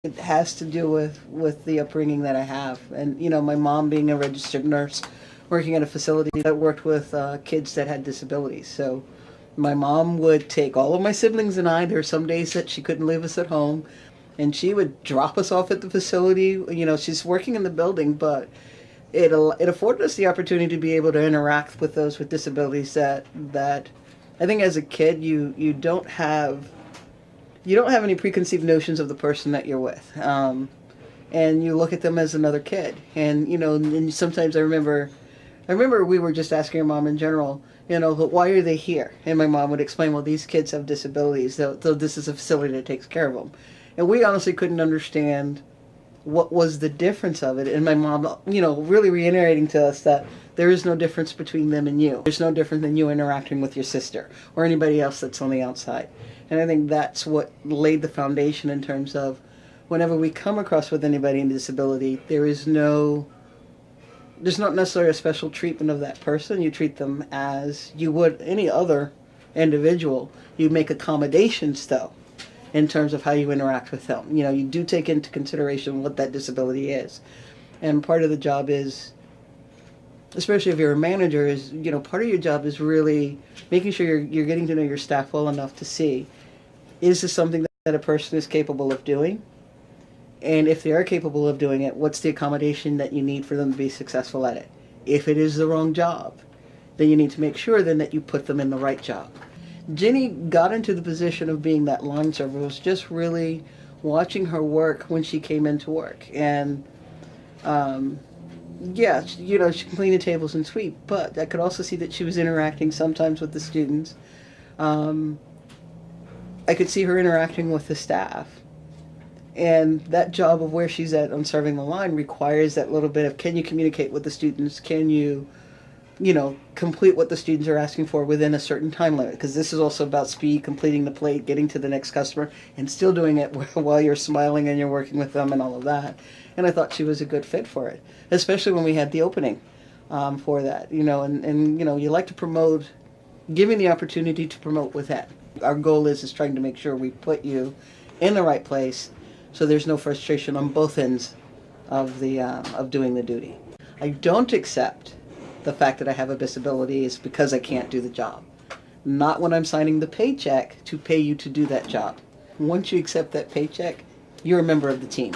It has to do with the upbringing that I have, and my mom being a registered nurse, working at a facility that worked with kids that had disabilities. So my mom would take all of my siblings and I. There were some days that she couldn't leave us at home, and she would drop us off at the facility. She's working in the building, but it afforded us the opportunity to be able to interact with those with disabilities that I think as a kid you don't have any preconceived notions of the person that you're with, and you look at them as another kid. And sometimes I remember we were just asking your mom in general, why are they here? And my mom would explain, well, these kids have disabilities, so this is a facility that takes care of them. And we honestly couldn't understand what was the difference of it. And my mom, really reiterating to us that there is no difference between them and you. There's no different than you interacting with your sister or anybody else that's on the outside. And I think that's what laid the foundation in terms of whenever we come across with anybody in disability, there's not necessarily a special treatment of that person. You treat them as you would any other individual. You make accommodations, though, in terms of how you interact with them. You do take into consideration what that disability is. And part of the job is, especially if you're a manager, is, part of your job is really making sure you're getting to know your staff well enough to see, is this something that a person is capable of doing? And if they are capable of doing it, what's the accommodation that you need for them to be successful at it? If it is the wrong job, then you need to make sure then that you put them in the right job. Ginny got into the position of being that line server. It was just really watching her work when she came into work. And yeah, she can clean the tables and sweep, but I could also see that she was interacting sometimes with the students. I could see her interacting with the staff. And that job of where she's at on serving the line requires that little bit of, can you communicate with the students? Can you, complete what the students are asking for within a certain time limit? Because this is also about speed, completing the plate, getting to the next customer, and still doing it while you're smiling and you're working with them and all of that. And I thought she was a good fit for it, especially when we had the opening for that. And you like to promote, giving the opportunity to promote with that. Our goal is trying to make sure we put you in the right place, so there's no frustration on both ends of doing the duty. I don't accept the fact that I have a disability is because I can't do the job. Not when I'm signing the paycheck to pay you to do that job. Once you accept that paycheck, you're a member of the team.